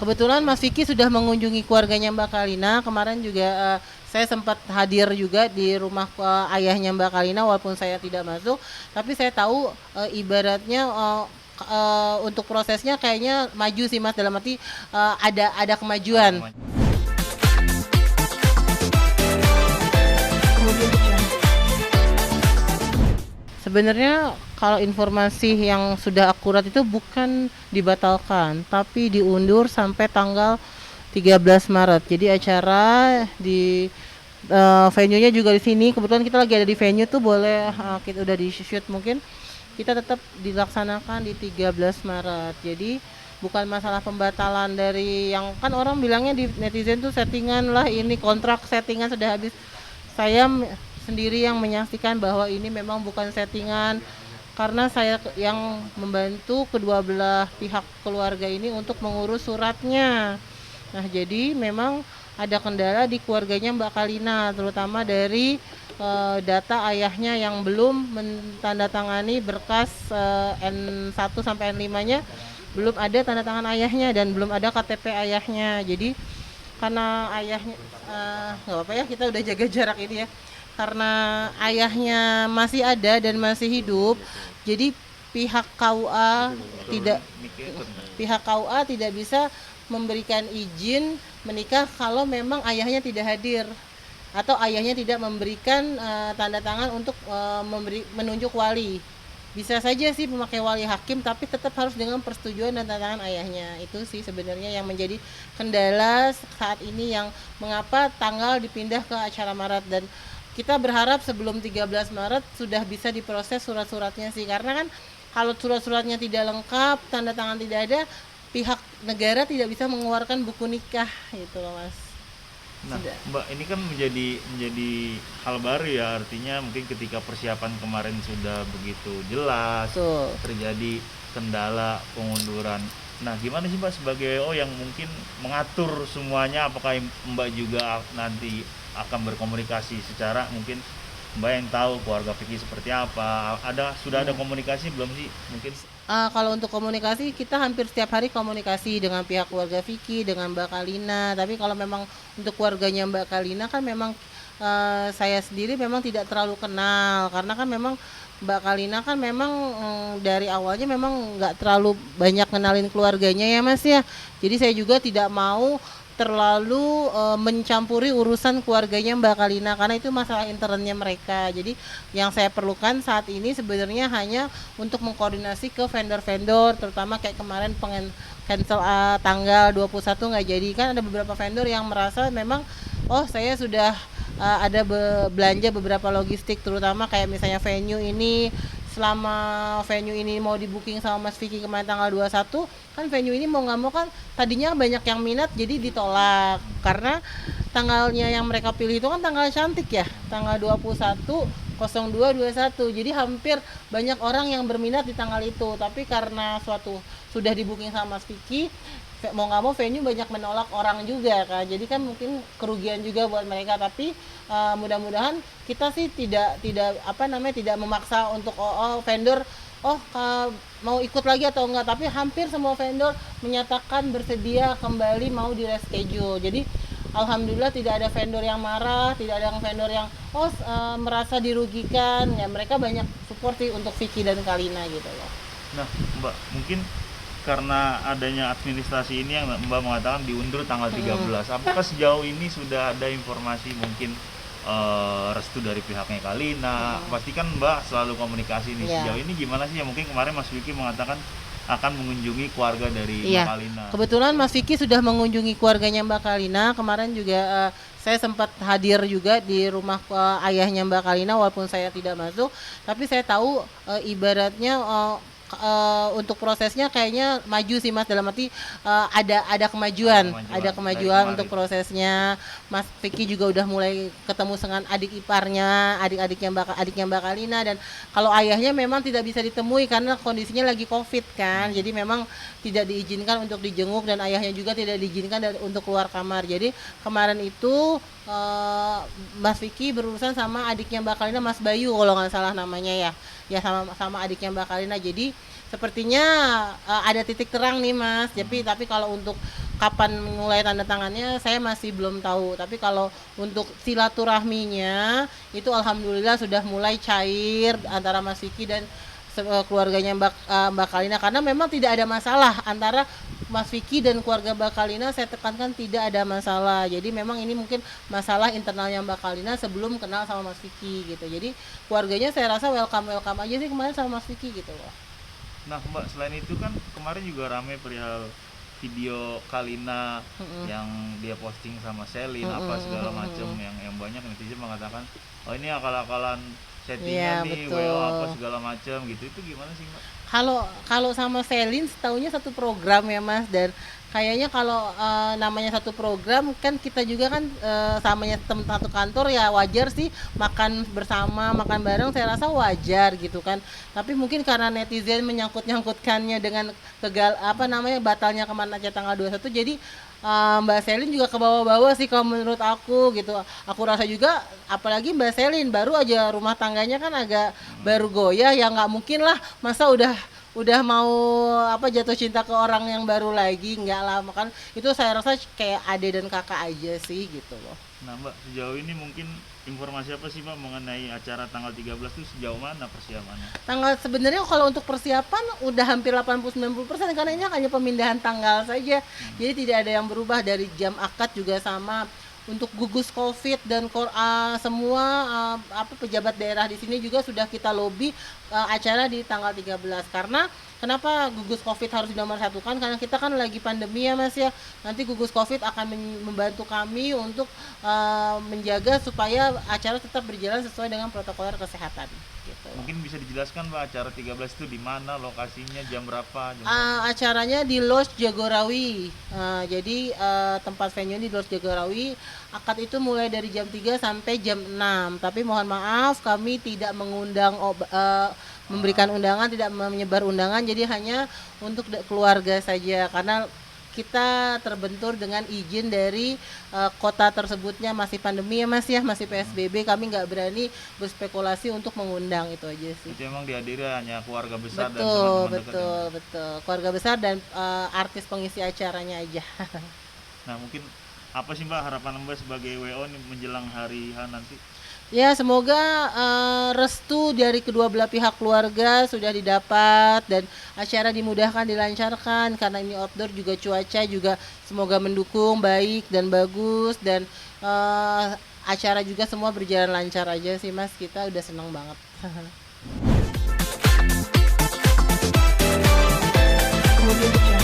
Kebetulan Mas Vicky sudah mengunjungi keluarganya Mbak Kalina. Kemarin juga saya sempat hadir juga di rumah ayahnya Mbak Kalina walaupun saya tidak masuk, tapi saya tahu ibaratnya untuk prosesnya kayaknya maju sih Mas, dalam arti ada kemajuan. Sebenarnya kalau informasi yang sudah akurat itu bukan dibatalkan, tapi diundur sampai tanggal 13 Maret. Jadi acara di venue-nya juga di sini. Kebetulan kita lagi ada di venue tuh, boleh kita udah di shoot, mungkin kita tetap dilaksanakan di 13 Maret. Jadi bukan masalah pembatalan dari yang kan orang bilangnya di netizen tuh settingan lah, ini kontrak settingan sudah habis. Saya sendiri yang menyaksikan bahwa ini memang bukan settingan, karena saya yang membantu kedua belah pihak keluarga ini untuk mengurus suratnya. Nah, jadi memang ada kendala di keluarganya Mbak Kalina, terutama dari data ayahnya yang belum menandatangani berkas N1 sampai N5-nya, belum ada tanda tangan ayahnya dan belum ada KTP ayahnya. Jadi karena ayahnya nggak apa-apa ya, kita udah jaga jarak ini ya, karena ayahnya masih ada dan masih hidup, jadi pihak KUA tidak bisa memberikan izin menikah kalau memang ayahnya tidak hadir atau ayahnya tidak memberikan tanda tangan untuk menunjuk wali. Bisa saja sih memakai wali hakim, tapi tetap harus dengan persetujuan dan tanda tangan ayahnya. Itu sih sebenarnya yang menjadi kendala saat ini, yang mengapa tanggal dipindah ke acara Maret. Dan kita berharap sebelum 13 Maret sudah bisa diproses surat-suratnya sih, karena kan kalau surat-suratnya tidak lengkap, tanda tangan tidak ada, pihak negara tidak bisa mengeluarkan buku nikah gitu loh Mas. Nah, Mbak, ini kan menjadi hal baru ya, artinya mungkin ketika persiapan kemarin sudah begitu jelas, Tuh. terjadi kendala pengunduran. Nah, gimana sih Mbak sebagai yang mungkin mengatur semuanya? Apakah Mbak juga nanti akan berkomunikasi secara mungkin Mbak yang tahu keluarga Vicky seperti apa? Sudah ada komunikasi belum sih mungkin? Kalau untuk komunikasi, kita hampir setiap hari komunikasi dengan pihak keluarga Vicky, dengan Mbak Kalina. Tapi kalau memang untuk keluarganya Mbak Kalina kan memang saya sendiri memang tidak terlalu kenal, karena kan memang Mbak Kalina kan memang dari awalnya memang nggak terlalu banyak kenalin keluarganya ya Mas ya. Jadi saya juga tidak mau terlalu mencampuri urusan keluarganya Mbak Kalina, karena itu masalah internnya mereka. Jadi yang saya perlukan saat ini sebenarnya hanya untuk mengkoordinasi ke vendor-vendor, terutama kayak kemarin cancel tanggal 21 nggak jadi. Kan ada beberapa vendor yang merasa memang saya sudah ada belanja beberapa logistik, terutama kayak misalnya venue ini. Selama venue ini mau di booking sama Mas Vicky kemarin tanggal 21, kan venue ini mau nggak mau kan tadinya banyak yang minat, jadi ditolak karena tanggalnya yang mereka pilih itu kan tanggal cantik ya, tanggal 21 02 21. Jadi hampir banyak orang yang berminat di tanggal itu, tapi karena sudah di booking sama Mas Vicky, mau nggak mau venue banyak menolak orang juga kan, jadi kan mungkin kerugian juga buat mereka. Tapi mudah-mudahan kita sih tidak memaksa untuk vendor mau ikut lagi atau enggak, tapi hampir semua vendor menyatakan bersedia kembali mau di reschedule. Jadi alhamdulillah tidak ada vendor yang marah, tidak ada vendor yang merasa dirugikan ya, mereka banyak support sih untuk Vicky dan Kalina gitu loh. Nah, Mbak, mungkin karena adanya administrasi ini yang Mbak mengatakan diundur tanggal 13. Apakah sejauh ini sudah ada informasi mungkin restu dari pihaknya Kalina? Pasti kan Mbak selalu komunikasi nih. Sejauh ini gimana sih? Ya mungkin kemarin Mas Vicky mengatakan akan mengunjungi keluarga dari Mbak Kalina. Kebetulan Mas Vicky sudah mengunjungi keluarganya Mbak Kalina. Kemarin juga saya sempat hadir juga di rumah ayahnya Mbak Kalina walaupun saya tidak masuk, tapi saya tahu ibaratnya untuk prosesnya kayaknya maju sih Mas, dalam arti ada kemajuan untuk prosesnya. Mas Vicky juga udah mulai ketemu dengan adik iparnya, adiknya Mbak Kalina, dan kalau ayahnya memang tidak bisa ditemui karena kondisinya lagi COVID kan. Jadi memang tidak diizinkan untuk dijenguk, dan ayahnya juga tidak diizinkan untuk keluar kamar. Jadi kemarin itu Mas Vicky berurusan sama adiknya Mbak Kalina, Mas Bayu kalau nggak salah namanya ya sama adiknya Mbak Kalina. Jadi sepertinya ada titik terang nih Mas. Tapi kalau untuk kapan mulai tanda tangannya saya masih belum tahu. Tapi kalau untuk silaturahminya itu alhamdulillah sudah mulai cair antara Mas Vicky dan keluarganya Mbak Kalina, karena memang tidak ada masalah antara Mas Vicky dan keluarga Mbak Kalina. Saya tekankan tidak ada masalah. Jadi memang ini mungkin masalah internalnya Mbak Kalina sebelum kenal sama Mas Vicky gitu. Jadi keluarganya saya rasa welcome aja sih kemarin sama Mas Vicky gitu loh. Nah Mbak, selain itu kan kemarin juga rame perihal video Kalina yang dia posting sama Selin apa segala macam, yang banyak netizen mengatakan oh ini akal-akalan settingan nih, betul. WO apa segala macam gitu. Itu gimana sih Mbak? Kalau sama Selin setaunya satu program ya Mas, dan kayaknya kalau namanya satu program kan kita juga kan samanya teman satu kantor ya wajar sih makan bersama, makan bareng, saya rasa wajar gitu kan. Tapi mungkin karena netizen menyangkut-nyangkutkannya dengan batalnya kemana aja tanggal 21, jadi Mbak Selin juga ke bawah-bawah sih kalau menurut aku gitu. Aku rasa juga apalagi Mbak Selin baru aja rumah tangganya kan agak baru goyah ya, nggak mungkin lah masa udah mau jatuh cinta ke orang yang baru lagi, nggak lama kan. Itu saya rasa kayak ade dan kakak aja sih gitu loh. Nah Mbak, sejauh ini mungkin informasi apa sih Mbak mengenai acara tanggal 13 itu sejauh mana persiapannya? Sebenarnya kalau untuk persiapan udah hampir 80-90% karena ini hanya pemindahan tanggal saja. Jadi tidak ada yang berubah dari jam akad juga sama. Untuk gugus Covid dan semua pejabat daerah di sini juga sudah kita lobby acara di tanggal 13. Karena kenapa gugus Covid harus dinomorsatukan? Karena kita kan lagi pandemi ya Mas ya. Nanti gugus Covid akan membantu kami untuk menjaga supaya acara tetap berjalan sesuai dengan protokol kesehatan gitu. Mungkin bisa dijelaskan Mbak, acara 13 itu di mana, lokasinya, jam berapa? Acaranya di Lodge Jagorawi. Jadi tempat venue di Lodge Jagorawi. Akad itu mulai dari jam 3 sampai jam 6. Tapi mohon maaf kami tidak mengundang memberikan undangan, tidak menyebar undangan. Jadi hanya untuk keluarga saja karena kita terbentur dengan izin dari kota tersebutnya, masih pandemi ya Mas ya, masih PSBB, kami nggak berani berspekulasi untuk mengundang, itu aja sih. Itu emang dihadiri hanya keluarga besar dan Betul, teman-teman betul. Keluarga besar dan artis pengisi acaranya aja. Nah mungkin apa sih Mbak harapan Mbak sebagai WO nih menjelang hari H nanti? Ya semoga restu dari kedua belah pihak keluarga sudah didapat dan acara dimudahkan, dilancarkan karena ini outdoor juga, cuaca juga semoga mendukung baik dan bagus, dan acara juga semua berjalan lancar aja sih Mas, kita udah senang banget. Kemudian